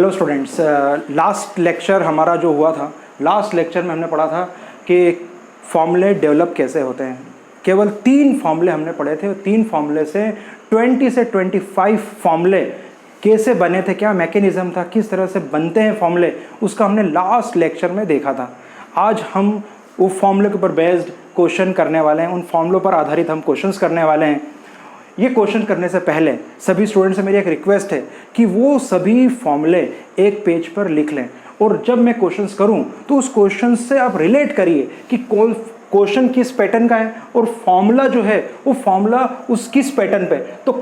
Hello students, last lecture हमारा जो हुआ था, लास्ट लेक्चर में हमने पढ़ा था कि फॉर्मूले डेवलप कैसे होते हैं। केवल 3 फॉर्मूले हमने पढ़े थे। 3 फॉर्मूले से 20 से 25 फॉर्मूले कैसे बने थे, क्या मैकेनिज्म था, किस तरह से बनते हैं फॉर्मूले, उसका हमने लास्ट लेक्चर में देखा था। आज हम वो फॉर्मूले के ऊपर बेस्ड क्वेश्चन करने वाले हैं, उन फॉर्मूलों पर आधारित हम क्वेश्चंस करने वाले हैं। ये क्वेश्चन करने से पहले सभी स्टूडेंट से मेरी एक रिक्वेस्ट है कि वो सभी फॉर्मूले एक पेज पर लिख लें, और जब मैं क्वेश्चंस करूं तो उस क्वेश्चन से आप रिलेट करिए कि कौन क्वेश्चन किस पैटर्न का है और फॉर्मूला जो है वो फॉर्मूला उस किस पैटर्न पे। तो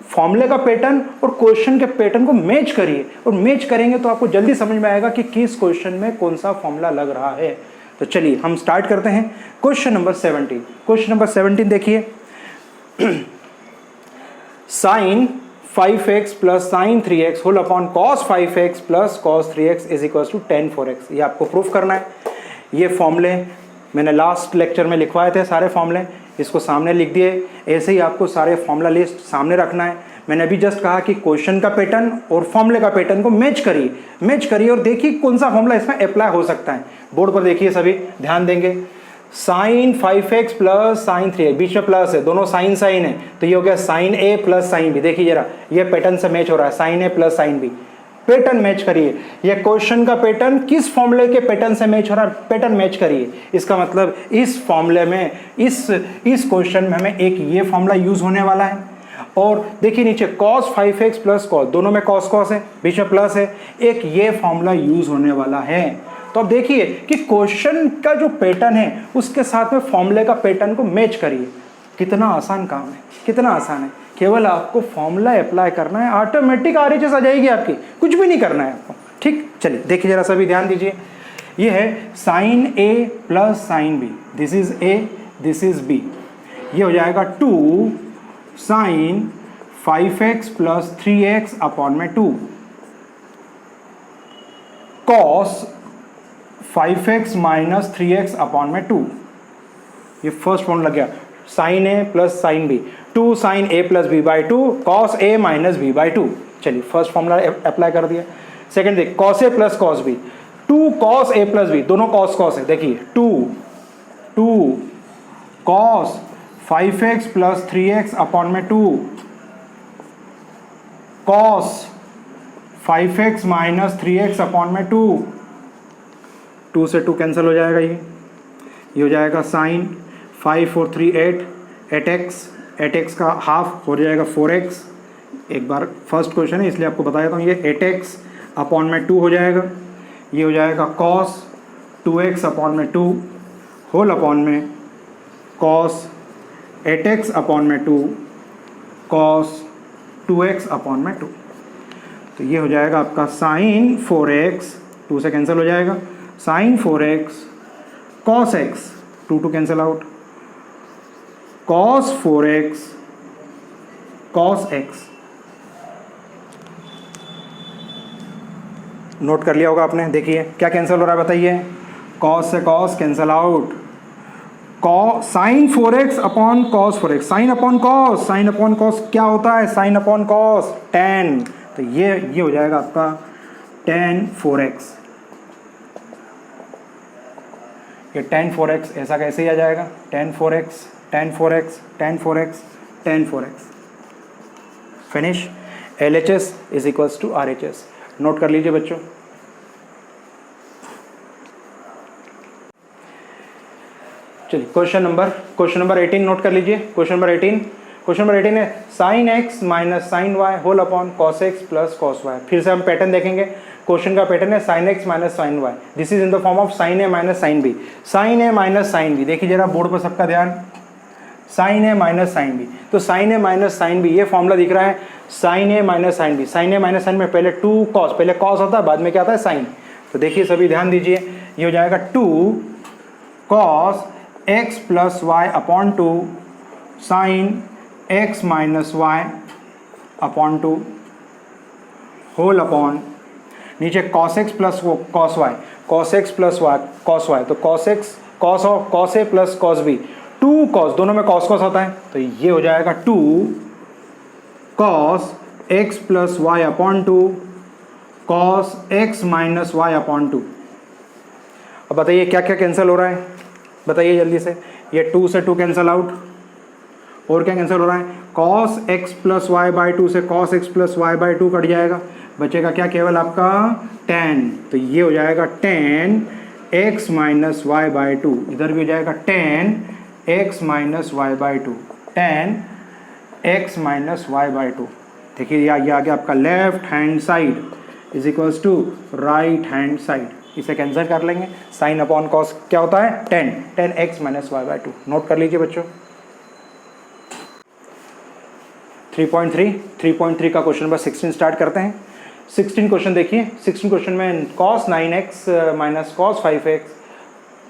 फॉर्मूले का पैटर्न और क्वेश्चन के पैटर्न को मैच करिए, और मैच करेंगे तो आपको जल्दी समझ में आएगा कि किस क्वेश्चन में कौन सा फॉर्मूला लग रहा है। तो चलिए हम स्टार्ट करते हैं। Question number 17। क्वेश्चन नंबर 17 देखिए, sine 5x plus sine 3x whole upon cos 5x plus cos 3x is equal to tan 4x। ये आपको प्रूफ करना है। ये फॉर्मूले मैंने लास्ट लेक्चर में लिखवाए थे, सारे फॉर्मूले इसको सामने लिख दिए। ऐसे ही आपको सारे फॉर्मूला लिस्ट सामने रखना है। मैंने अभी जस्ट कहा कि क्वेश्चन का पैटर्न और फॉर्मूले का पैटर्न को मैच करिए और देखिए कौन सा फॉर्मूला इसमें अप्लाई हो सकता है। बोर्ड पर देखिए, सभी ध्यान देंगे। Sign 5x plus sine 3x, बीच में प्लस है, दोनों साइन साइन है, तो ये हो गया sine a plus sine b। देखिए जरा, ये पैटर्न से मैच हो रहा है, sine a plus sine b। Pattern match करिए। ये क्वेश्चन का पैटर्न किस फॉर्मूले के पैटर्न से मैच हो रहा है, पैटर्न मैच करिए। इसका मतलब इस फॉर्मूले में, इस क्वेश्चन में हमें एक ये फॉर्मूला यूज होने वाला है। और देखिए नीचे cos 5x प्लस कॉस, दोनों में cos cos है, बीच में प्लस है, एक ये फॉर्मूला यूज होने वाला है। तो अब देखिए कि क्वेश्चन का जो पैटर्न है उसके साथ में फॉर्मूले का पैटर्न को मैच करिए। कितना आसान काम है, कितना आसान है। केवल आपको फॉर्मूला अप्लाई करना है, ऑटोमेटिक आरएचएस आ जाएगी आपकी, कुछ भी नहीं करना है आपको। ठीक, चलिए देखिए जरा, सभी ध्यान दीजिए। ये है sine a plus sine b, this is a, this is b। ये हो जाएगा 2 sign 5x plus 3x upon में 2 cos 5x minus 3x upon में 2। ये फर्स्ट फॉर्मूला लग गया, sine a plus sine b, 2 sine a plus b by 2 cos a minus b by 2। चलिए first formula apply कर दिया। सेकंड देख, cos a plus cos b, 2 cos a plus b, दोनों cos cos है। देखिए 2 cos 5x plus 3x upon में 2 cos 5x minus 3x upon में 2। 2 से 2 कैंसिल हो जाएगा। ये हो जाएगा साइन 5 और 3 8x का हाफ हो जाएगा 4x। एक बार फर्स्ट क्वेश्चन है इसलिए आपको बताया था, ये 8x अपॉन में 2 हो जाएगा। ये हो जाएगा cos 2x अपॉन में 2 होल अपॉन में cos 8x अपॉन में 2 cos 2x अपॉन में 2। तो ये हो जाएगा आपका साइन 4x, 2 से कैंसिल हो जाएगा, sine 4x cos x, 2 cancel out, cos 4x cos x। Note कर लिया होगा आपने। देखिए क्या कैंसिल हो रहा है बताइए, cos से cos cancel out, sine 4x upon cos 4x, sine upon cos क्या होता है, साइन अपॉन cos tan। तो ये हो जाएगा आपका tan 4x। ये tan 4x ऐसा कैसे ही आ जाएगा, tan 4x finish. LHS is equals to RHS। नोट कर लीजिए बच्चों। चलिए क्वेश्चन नंबर 18 नोट कर लीजिए। क्वेश्चन नंबर 18 है sine x minus sine y whole upon cos x plus cos y। फिर से हम पैटर्न देखेंगे। क्वेश्चन का पैटर्न है sine x minus sine y, this is in the form of sine a minus sine b। Sine a minus sine b, देखिए जरा board पर सबका ध्यान, sine a minus sine b। तो sine a minus sine b, ये formula दिख रहा है, sine a minus sine b। Sine a minus sine में पहले 2 कॉस, पहले कॉस होता है, बाद में क्या आता है साइन। तो देखिए सभी ध्यान दीजिए, ये हो जाएगा 2 cos x plus y upon 2 sine x minus y upon 2 whole upon नीचे cos x प्लस cos y, cos x प्लस cos y, तो cos x cos a प्लस cos b, 2 cos, दोनों में cos cos होता है, तो ये हो जाएगा 2 cos x plus y upon 2 cos x minus y upon 2। अब बताइए क्या क्या कैंसिल हो रहा है, बताइए जल्दी से। ये 2 से 2 कैंसिल आउट, और क्या कैंसिल हो रहा है, cos x plus y by 2 से cos x plus y by 2 cut जाएगा, बचेगा क्या केवल आपका tan। तो ये हो जाएगा tan x minus y by 2, इधर भी हो जाएगा tan x minus y by 2, tan x minus y by 2। देखिए ये आ गया आपका left hand side is equals to right hand side, इसे कैंसिल कर लेंगे। साइन अपॉन कॉस क्या होता है, tan x minus y by 2। Note कर लीजिए बच्चों। 3.3 का क्वेश्चन नंबर 16 स्टार्ट करते हैं। 16 क्वेश्चन देखिए। 16 क्वेश्चन में cos 9x minus cos 5x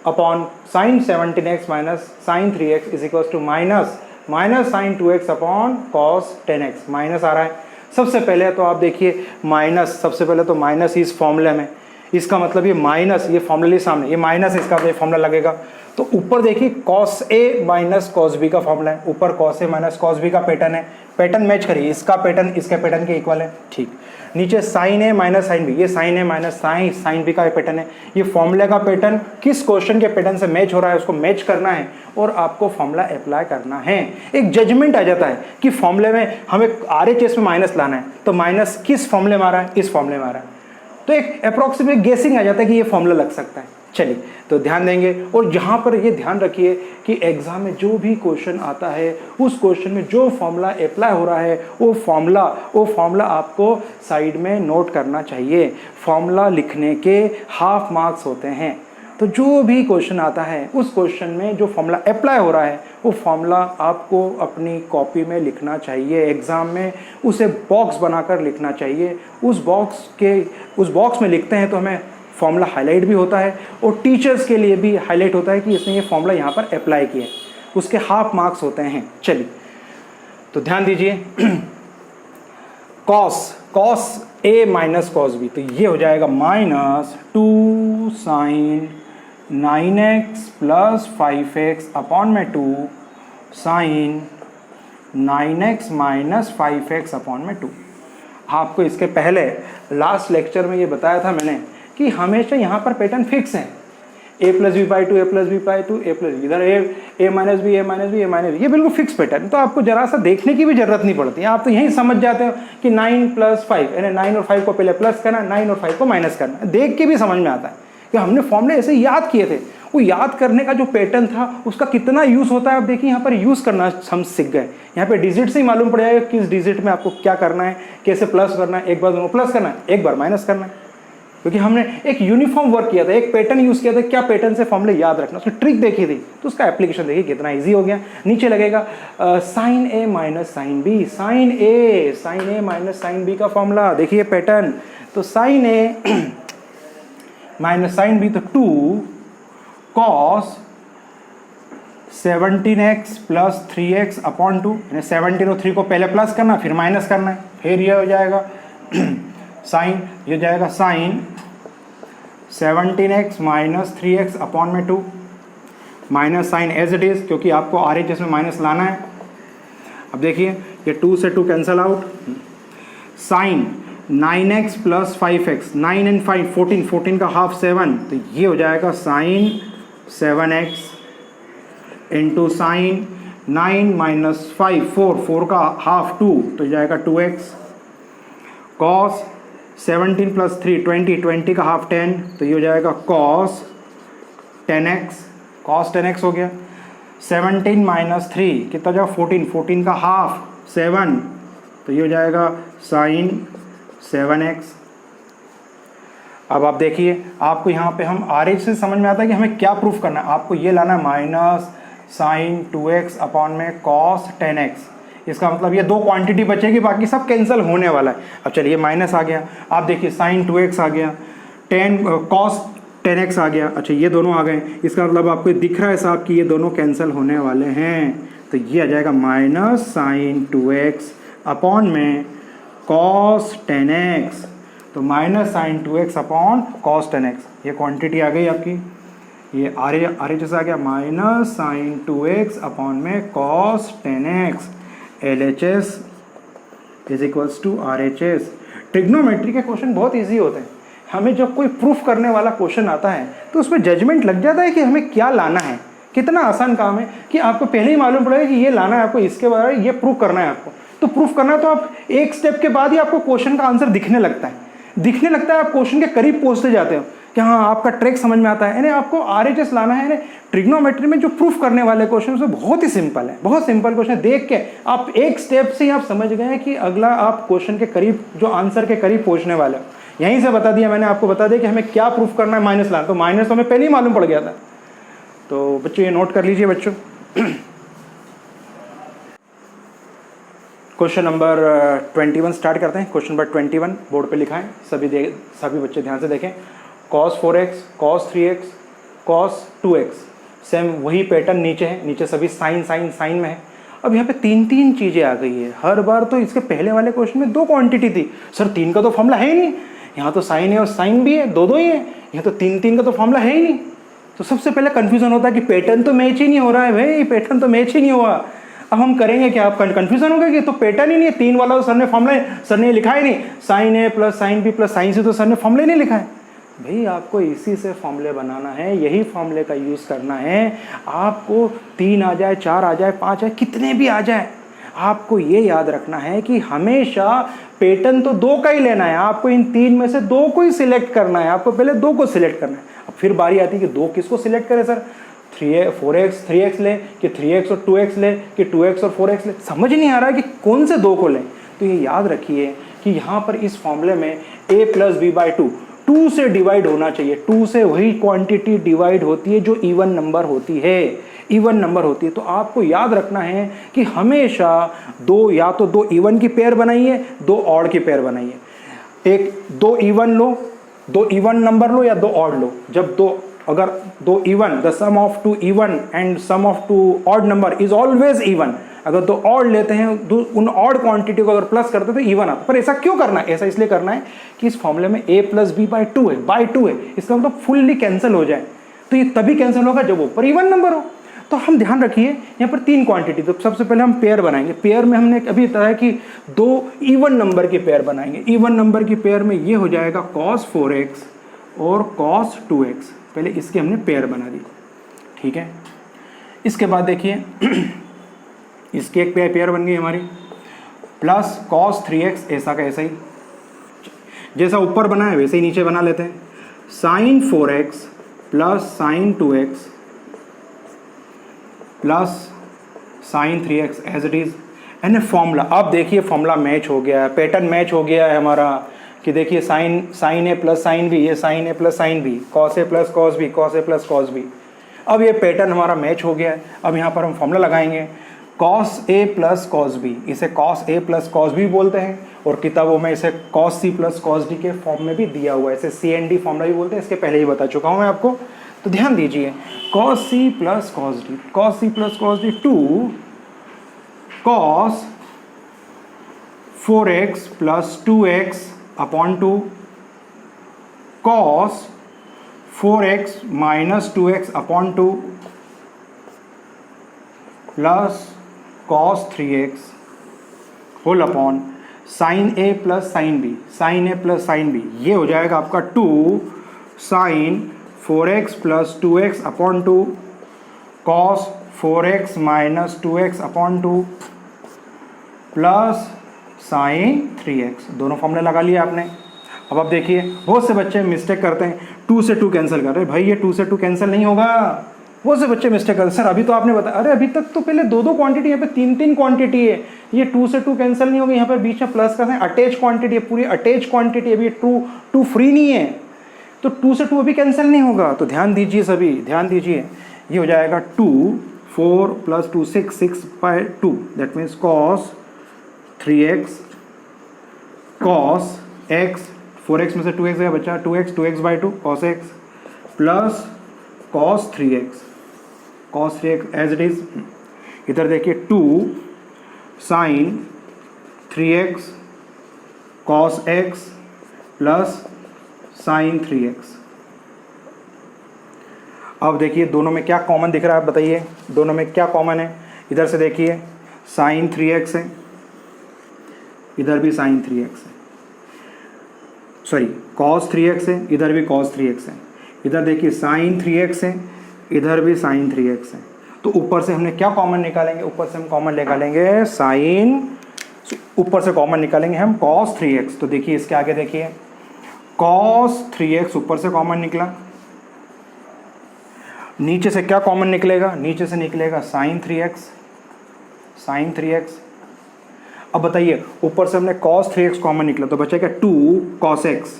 upon sine 17x minus sine 3x is equal to minus sine 2x upon cos 10x। माइनस आ रहा है। सबसे पहले तो आप देखिए माइनस, सबसे पहले तो माइनस इस फॉर्मूले में, इसका मतलब ये माइनस, ये फॉर्मूले सामने, ये माइनस, इसका तो ये फॉर्मूला लगेगा। तो ऊपर देखिए cos a minus cos b का फॉर्मूला है, ऊपर cos a minus cos b का पैटर्न है, पैटर्न मैच करिए, इसका पैटर्न इसके पैटर्न के इक्वल है, ठीक। नीचे sine a minus sine b, ये sine a minus sine b का पैटर्न है। ये फॉर्मूले का पैटर्न किस क्वेश्चन के पैटर्न से मैच हो रहा है उसको मैच करना है और आपको फॉर्मूला अप्लाई करना है। एक जजमेंट आ जाता है कि फॉर्मूले में हमें RHS में माइनस लाना है, तो माइनस किस फॉर्मूले में आ रहा है, इस फॉर्मूले में आ रहा है, तो एक अप्रॉक्सीमेट गेसिंग आ जाता है कि ये फॉर्मूला लग सकता है। चलिए तो ध्यान देंगे, और यहाँ पर ये ध्यान रखिए कि एग्जाम में जो भी क्वेश्चन आता है उस क्वेश्चन में जो फॉर्मूला अप्लाई हो रहा है वो फॉर्मूला आपको साइड में नोट करना चाहिए। फॉर्मूला लिखने के हाफ मार्क्स होते हैं, तो जो भी क्वेश्चन आता है उस क्वेश्चन में जो फॉर्मूला अप्लाई हो रहा है वो फॉर्मूला आपको अपनी कॉपी में लिखना चाहिए। एग्ज़ाम में उसे बॉक्स बनाकर लिखना चाहिए। उस बॉक्स में लिखते हैं तो हमें फॉर्मूला हाईलाइट भी होता है और टीचर्स के लिए भी हाईलाइट होता है कि इसने ये फॉर्मूला यहाँ पर अप्लाई किया है, उसके हाफ मार्क्स होते हैं। चलिए तो ध्यान दीजिए, cos a minus cos b, तो ये हो जाएगा minus 2 sign 9x plus 5x upon में 2 sign 9x minus 5x upon में 2। आपको इसके पहले लास्ट लेक्चर में ये बताया था मैंने कि हमेशा यहाँ पर पैटर्न फिक्स है, a plus b by 2, a plus b by 2, a plus b, इधर a minus b, a minus b, a minus b, ये बिल्कुल फिक्स पैटर्न। तो आपको जरा सा देखने की भी जरूरत नहीं पड़ती है, आप तो यही समझ जाते हो कि 9 प्लस 5, यानी 9 और 5 को पहले प्लस करना, 9 और 5 को माइनस करना, देख के भी समझ में आता है कि हमने फॉर्मूले ऐसे याद किए थे। वो याद करने का जो पैटर्न था उसका कितना यूज़ होता है, आप देखिए यहाँ पर यूज़ करना हम सीख गए। यहाँ पे डिजिट से ही मालूम पड़ जाएगा किस डिजिट में आपको क्या करना है, कैसे प्लस करना है, एक बार दोनों प्लस करना है, एक बार माइनस करना है, क्योंकि हमने एक यूनिफॉर्म वर्क किया था, एक पैटर्न यूज़ किया था, क्या पैटर्न से फॉर्मूले याद रखना, उसकी ट्रिक देखी थी, तो उसका एप्लीकेशन देखिए कितना इजी हो गया। नीचे लगेगा sine a minus sine B, sine a minus sine b का फॉर्मूला देखिए पैटर्न, तो sine a minus sine b, तो 2 cos 17x plus 3x upon 2, यानी 17 और 3 को पहले प्लस करना फिर माइनस करना है, फिर ये हो जाएगा साइन, ये जाएगा sign 17x minus 3x upon में 2 minus sine as it is, क्योंकि आपको RHS में माइनस लाना है। अब देखिए ये 2 से 2 cancel out, sine 9x plus 5x, 9 and 5 14, 14 का हाफ 7, तो ये हो जाएगा sign 7x into sine 9 minus 5 4 का हाफ 2, तो जाएगा 2x, कॉस 17 प्लस 3 20 का हाफ 10, तो ये हो जाएगा कॉस 10x हो गया। 17 माइनस 3 कितना जाएगा 14 का हाफ 7, तो ये हो जाएगा साइन 7x। अब आप देखिए आपको यहाँ पे हम RHS से समझ में आता है कि हमें क्या प्रूफ करना है। आपको ये लाना है माइनस साइन 2x अपॉन में कॉस 10x, इसका मतलब ये 2 क्वांटिटी बचेगी, बाकी सब कैंसिल होने वाला है। अब चलिए माइनस आ गया, आप देखिए साइन 2x आ गया, कॉस 10x आ गया, अच्छा ये दोनों आ गए, इसका मतलब आपको दिख रहा है साहब कि ये दोनों कैंसिल होने वाले हैं, तो ये आ जाएगा माइनस साइन 2x अपॉन में कॉस 10x, तो minus sine 2x upon cos 10x, ये क्वांटिटी आ गई आपकी, ये RHS आ गया माइनस साइन 2x अपॉन में cos 10x, LHS is equals to RHS। Trigonometry के क्वेश्चन बहुत ईजी होते हैं। हमें जब कोई प्रूफ करने वाला क्वेश्चन आता है तो उसमें जजमेंट लग जाता है कि हमें क्या लाना है। कितना आसान काम है कि आपको पहले ही मालूम पड़ेगा कि ये लाना है आपको, इसके बारे में ये प्रूफ करना है आपको। तो प्रूफ करना है तो आप एक स्टेप के बाद ही आपको क्वेश्चन का आंसर दिखने लगता है, आप क्वेश्चन के करीब पहुंचते जाते हो कि हाँ आपका ट्रैक समझ में आता है। यानी आपको RHS लाना है। ट्रिग्नोमेट्री में जो प्रूफ करने वाले क्वेश्चन वो बहुत ही सिंपल है, बहुत सिंपल क्वेश्चन है। देख के आप एक स्टेप से ही आप समझ गए हैं कि अगला आप क्वेश्चन के करीब, जो आंसर के करीब पहुंचने वाले हो। यहीं से बता दिया मैंने, आपको बता दिया कि हमें क्या प्रूफ करना है, माइनस लाना। तो माइनस तो हमें पहले ही मालूम पड़ गया था। तो बच्चों ये नोट कर लीजिए बच्चों। क्वेश्चन नंबर 21 स्टार्ट करते हैं। क्वेश्चन नंबर 21 बोर्ड पे लिखा है, सभी बच्चे ध्यान से देखें। cos 4x, cos 3x, cos 2x, same वही पैटर्न नीचे है, नीचे सभी साइन में है। अब यहाँ पे तीन चीज़ें आ गई है। हर बार तो इसके पहले वाले क्वेश्चन में 2 क्वांटिटी थी, सर 3 का तो फॉर्मूला है ही नहीं। यहाँ तो साइन है और साइन भी है, दो ही है। यहाँ तो 3 का तो फॉर्मूला है ही नहीं। तो सबसे पहले कन्फ्यूजन होता है कि पैटर्न तो मैच ही नहीं हो रहा है भाई, पैटर्न तो मैच ही नहीं हुआ। अब हम करेंगे क्या, आप कन्फ्यूजन होगा कि तो पैटर्न ही नहीं है, 3 वाला तो सर ने फॉर्मूला, सर ने लिखा ही नहीं, sine A plus sine B plus sine C, तो सर ने फॉर्मूला ही नहीं लिखा है। भाई आपको इसी से फॉर्मूले बनाना है, यही फॉर्मूले का यूज़ करना है। आपको 3 आ जाए, 4 आ जाए, 5 आए, कितने भी आ जाए, आपको ये याद रखना है कि हमेशा पैटर्न तो 2 का ही लेना है। आपको इन 3 में से 2 को ही सिलेक्ट करना है। आपको पहले 2 को सिलेक्ट करना है। अब फिर बारी आती है कि 2 किसको सिलेक्ट करें सर, 4x 3x ले कि 3x और 2x ले कि 2x और 4x ले, समझ नहीं आ रहा है कि कौन से 2 को लें। तो ये याद रखिए कि यहाँ पर इस फॉर्मूले में a प्लस बी बाई 2 से डिवाइड होना चाहिए। 2 से वही क्वांटिटी डिवाइड होती है जो इवन नंबर होती है, तो आपको याद रखना है कि हमेशा 2 या तो 2 इवन की पेयर बनाइए, 2 ऑड की पेयर बनाइए। एक 2 इवन लो, 2 इवन नंबर लो या 2 ऑड लो। जब अगर 2 even, the sum of 2 even and sum of 2 odd number is always even. अगर 2 ऑड लेते हैं, उन ऑड क्वांटिटी को अगर प्लस करते हैं तो इवन आता। पर ऐसा क्यों करना है, ऐसा इसलिए करना है कि इस फॉर्मूले में a प्लस बी बाई 2 है, इसका मतलब फुल्ली कैंसिल हो जाए। तो ये तभी कैंसिल होगा जब ऊपर इवन नंबर हो। तो हम ध्यान रखिए यहाँ पर 3 क्वांटिटी। तो सबसे पहले हम पेयर बनाएंगे। पेयर में हमने अभी बताया कि 2 इवन नंबर की पेयर बनाएंगे। इवन नंबर की पेयर में ये हो जाएगा cos 4x और cos 2x। पहले इसके हमने पेयर बना दी, ठीक है। इसके बाद देखिए इसकी एक पेयर बन गई हमारी, प्लस cos 3x, ऐसा का ऐसा ही, जैसा ऊपर बना है वैसे ही नीचे बना लेते हैं। sin 4x plus sin 2x plus sin 3x as it is. And formula, अब देखिए फॉर्मूला मैच हो गया है, पैटर्न मैच हो गया है हमारा कि देखिए sign A plus sine B, ये sign A plus sine B, cos a plus cos B, cos a plus cos B. अब ये पैटर्न हमारा मैच हो गया है। अब यहाँ पर हम फॉर्मूला लगाएंगे cos a plus cos b, इसे cos a plus cos b बोलते हैं, और किताबों में इसे कॉस सी प्लस कॉस डी के फॉर्म में भी दिया हुआ है, इसे CND फॉर्मूला भी बोलते हैं। इसके पहले ही बता चुका हूँ मैं आपको, तो ध्यान दीजिए। Cos C plus cos D, cos C plus cos D 2 cos 4x plus 2x upon 2 cos 4x minus 2x upon 2 plus cos 3x whole upon sine A plus sine B, sine A plus sine B, ये हो जाएगा आपका 2 sine 4x plus 2x upon 2 cos 4x minus 2x upon 2 plus sine 3x। दोनों फॉर्मूले लगा लिए आपने। अब आप देखिए बहुत से बच्चे मिस्टेक करते हैं, 2 से 2 कैंसिल कर रहे हैं। भाई ये 2 से 2 कैंसिल नहीं होगा। बहुत से बच्चे मिस्टेक करते हैं, सर अभी तो आपने बताया, अरे अभी तक तो पहले 2 क्वांटिटी, यहाँ पे 3 क्वांटिटी है। ये 2 से 2 कैंसिल नहीं होगा, यहाँ पर बीच में प्लस का साइन, अटैच क्वांटिटी है, पूरी अटैच क्वांटिटी है। अभी 2 फ्री नहीं है, तो 2 से 2 अभी कैंसिल नहीं होगा। तो ध्यान दीजिए, सभी ध्यान दीजिए। ये हो जाएगा 2 4 plus 2 6 by 2, that means cos 3x cos x, 4x में से 2x गया बच्चा, 2x by 2 cos x plus cos 3x as it is. इधर देखिए 2 sine 3x cos x plus sine 3x। अब देखिए दोनों में क्या कॉमन दिख रहा है, आप बताइए दोनों में क्या कॉमन है। इधर से देखिए साइन 3x है, इधर भी साइन 3x है। सॉरी cos 3x है, इधर भी cos 3x है, इधर देखिए sin 3x है, इधर भी sin 3x है। तो ऊपर से हमने क्या कॉमन निकालेंगे, ऊपर से हम कॉमन निकालेंगे sin, ऊपर से कॉमन निकालेंगे हम cos 3x। तो देखिए इसके आगे देखिए cos 3x ऊपर से कॉमन निकला, नीचे से क्या कॉमन निकलेगा, नीचे से निकलेगा sin 3x, sin 3x। अब बताइए ऊपर से हमने cos 3x कॉमन निकला तो बचेगा 2 cos x,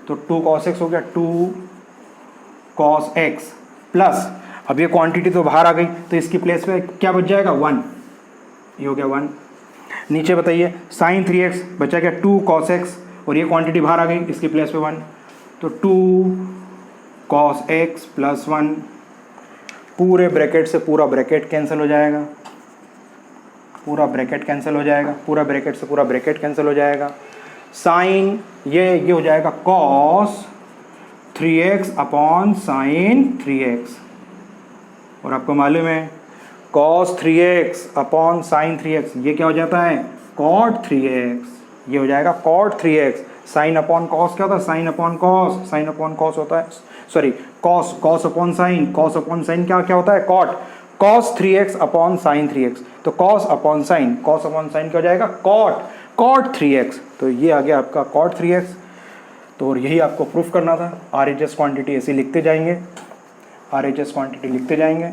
तो 2 cos x हो गया 2 cos x प्लस, अब ये क्वांटिटी तो बाहर आ गई तो इसकी प्लेस पे क्या बच जाएगा 1, ये हो गया 1। नीचे बताइए sin 3x बचा गया 2 cos x और ये क्वांटिटी बाहर आ गई, इसकी प्लेस पे 1, तो 2 cos x प्लस 1, पूरे ब्रैकेट से पूरा ब्रैकेट कैंसिल हो जाएगा, पूरा ब्रैकेट कैंसिल हो जाएगा, पूरा ब्रैकेट से पूरा ब्रैकेट कैंसिल हो जाएगा। साइन ये हो जाएगा cos 3x upon sin 3x, और आपको मालूम है cos 3x upon sin 3x ये क्या हो जाता है cot 3x, ये हो जाएगा cot 3x। Sine upon cos क्या होता है, sine upon cos, sine upon cos होता है, sorry cos, cos upon sine, cos upon sine क्या क्या होता है cot, cos 3x upon sine 3x, तो cos upon sine, cos upon sine क्या हो जाएगा cot, cot 3x। तो ये आ गया आपका cot 3x। तो और यही आपको प्रूफ करना था। RHS क्वांटिटी ऐसे लिखते जाएंगे, RHS क्वांटिटी लिखते जाएंगे,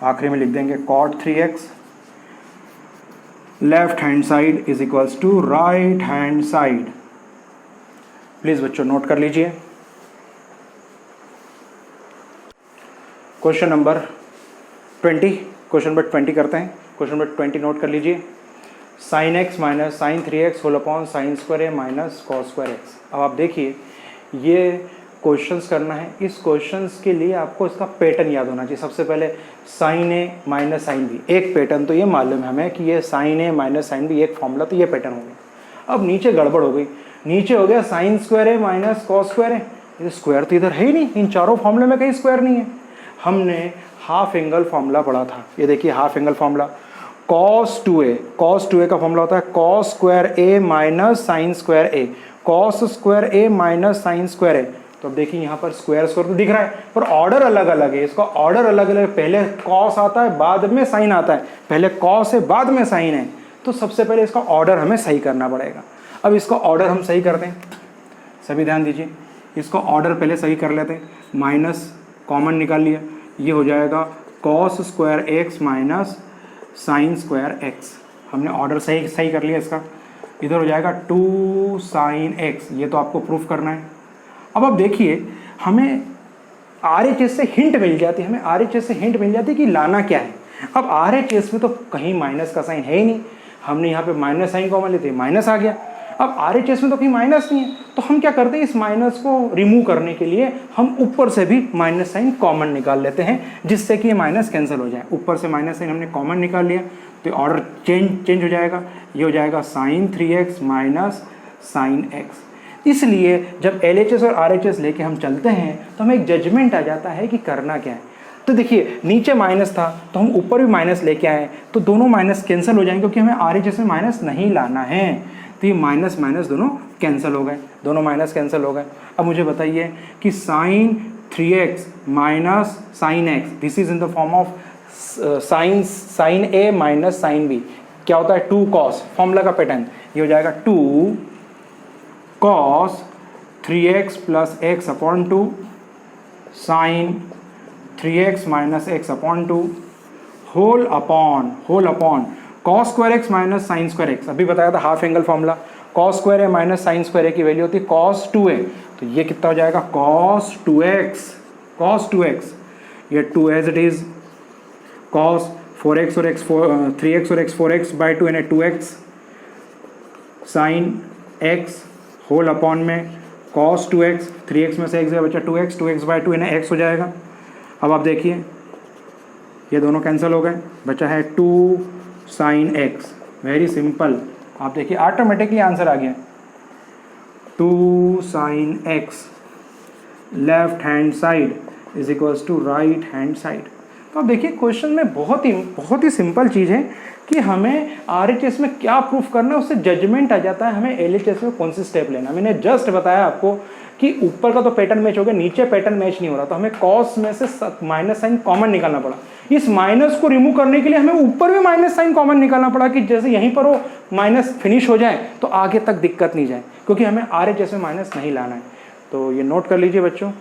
आखिरी में लिख देंगे cot 3x, left hand side is equals to right hand side. Please बच्चों नोट कर लीजिए। क्वेश्चन नंबर 20, क्वेश्चन नंबर 20 करते हैं। क्वेश्चन नंबर 20 नोट कर लीजिए, sine x minus sine 3x whole upon sine square A minus cos square x. अब आप देखिए ये क्वेश्चंस करना है, इस क्वेश्चंस के लिए आपको इसका पैटर्न याद होना चाहिए। सबसे पहले साइन ए माइनस साइन बी, एक पैटर्न तो ये मालूम है हमें कि ये साइन ए माइनस साइन बी एक फॉर्मूला, तो ये पैटर्न हो गया। अब नीचे गड़बड़ हो गई, नीचे हो गया sign square A minus cos square ए, ये स्क्वायर तो इधर है ही नहीं, इन चारों फॉर्मूले में कहीं स्क्वायर नहीं है। हमने हाफ एंगल फॉर्मूला पढ़ा था, ये देखिए half angle formula cos 2a का फॉर्मूला होता है cos square a minus sine square a, cos square a minus sine square a। तो अब देखिए यहाँ पर स्क्वायर स्क्वायर तो दिख रहा है पर ऑर्डर अलग अलग है, इसका ऑर्डर अलग अलग, पहले cos आता है बाद में साइन आता है, पहले cos है बाद में साइन है, तो सबसे पहले इसका ऑर्डर हमें सही करना पड़ेगा। अब इसका ऑर्डर हम सही करते हैं, सभी ध्यान दीजिए, इसका ऑर्डर पहले सही कर लेते हैं। माइनस कॉमन निकाल लिया, ये हो जाएगा cos square x minus sine square x, हमने ऑर्डर सही कर लिया इसका। इधर हो जाएगा 2 साइन x, ये तो आपको प्रूफ करना है। अब आप देखिए हमें RHS से हिंट मिल जाती है, हमें RHS से हिंट मिल जाती है कि लाना क्या है। अब RHS में तो कहीं माइनस का साइन है ही नहीं, हमने यहाँ पे माइनस साइन कॉमन लेते माइनस आ गया। अब RHS में तो कहीं माइनस नहीं है, तो हम क्या करते हैं, इस माइनस को रिमूव करने के लिए हम ऊपर से भी माइनस साइन कॉमन निकाल लेते हैं, जिससे कि ये माइनस कैंसिल हो जाए। ऊपर से माइनस साइन हमने कॉमन निकाल लिया तो ऑर्डर चेंज हो जाएगा, ये हो जाएगा sign 3x minus sine x। इसलिए जब LHS और RHS लेके हम चलते हैं तो हमें एक जजमेंट आ जाता है कि करना क्या है। तो देखिए नीचे माइनस था तो हम ऊपर भी माइनस लेके आए, तो दोनों माइनस कैंसिल हो जाएंगे क्योंकि हमें RHS में माइनस नहीं लाना है। तो ये माइनस माइनस दोनों कैंसिल हो गए, दोनों माइनस कैंसिल हो गए। अब मुझे बताइए कि sine 3x minus sine x, this is in the form of sine a minus sine b, क्या होता है 2 cos, फॉर्मूला का पैटर्न ये हो जाएगा 2 cos 3x plus x upon 2 sine 3x minus x upon 2 whole upon cos square x minus sine square x। अभी बताया था half angle formula, cos square a minus sine square a की value होती है cos 2a, तो ये कितना हो जाएगा cos 2x, ये 2 as it is, cos 4x और x 3x और x 4x बाई 2 यानी 2x sine x whole upon में cos 2x, 3x में से x गया बचा 2x बाई 2 यानी x हो जाएगा। अब आप देखिए ये दोनों कैंसिल हो गए, बचा है 2 साइन x, वेरी सिंपल। आप देखिए ऑटोमेटिकली आंसर आ गया 2 sine x left hand side is equals to right hand side. तो अब देखिए क्वेश्चन में बहुत ही सिंपल चीज़ है कि हमें RHS में क्या प्रूफ करना है, उससे जजमेंट आ जाता है हमें LHS में कौन सी स्टेप लेना। मैंने जस्ट बताया आपको कि ऊपर का तो पैटर्न मैच हो गया, नीचे पैटर्न मैच नहीं हो रहा, तो हमें कॉस में से माइनस साइन कॉमन निकालना पड़ा। इस माइनस को रिमूव करने के लिए हमें ऊपर भी माइनस साइन कॉमन निकालना पड़ा कि जैसे यहीं पर वो माइनस फिनिश हो जाए तो आगे तक दिक्कत नहीं जाए, क्योंकि हमें RHS में माइनस नहीं लाना है। तो ये नोट कर लीजिए बच्चों।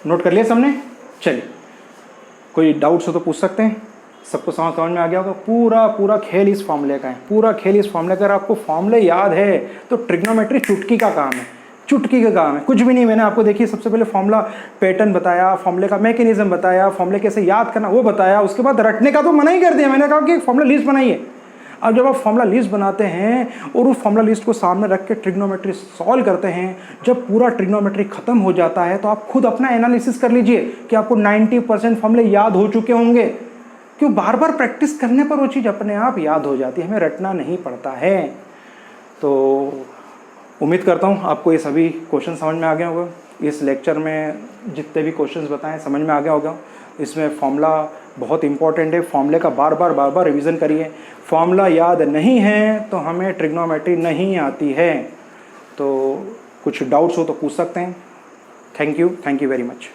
नोट कर लिया सबने? चलिए, कोई डाउट्स हो तो पूछ सकते हैं। सबको समझ में आ गया होगा। पूरा खेल इस फॉर्मूले का है, पूरा खेल इस फॉर्मूले का। अगर आपको फॉर्मूले याद है तो ट्रिग्नोमेट्री चुटकी का काम है, चुटकी का काम है, कुछ भी नहीं। मैंने आपको देखिए सबसे पहले फॉर्मूला पैटर्न बताया, फॉर्मूले का मैकेनिज्म बताया, फॉर्मूले कैसे याद करना वो बताया, उसके बाद रटने का तो मना ही कर दिया। मैंने कहा कि फॉर्मूला लिस्ट बनाइए। अब जब आप फॉर्मूला लिस्ट बनाते हैं और उस फॉर्मूला लिस्ट को सामने रख के ट्रिग्नोमेट्री सॉल्व करते हैं, जब पूरा ट्रिग्नोमेट्री खत्म हो जाता है तो आप खुद अपना एनालिसिस कर लीजिए कि आपको 90% फॉर्मूले याद हो चुके होंगे। क्यों? बार बार प्रैक्टिस करने पर वो चीज़ अपने आप याद हो जाती है, हमें रटना नहीं पड़ता है। तो उम्मीद करता हूँ आपको ये सभी क्वेश्चन समझ में आ गया होगा। इस लेक्चर में जितने भी क्वेश्चंस बताएं समझ में आ गया होगा। इसमें फॉर्मूला बहुत इंपॉर्टेंट है, फॉर्मूले का बार बार रिवीजन करिए। फॉर्मूला याद नहीं है तो हमें ट्रिग्नोमेट्री नहीं आती है। तो कुछ डाउट्स हो तो पूछ सकते हैं। Thank you very much.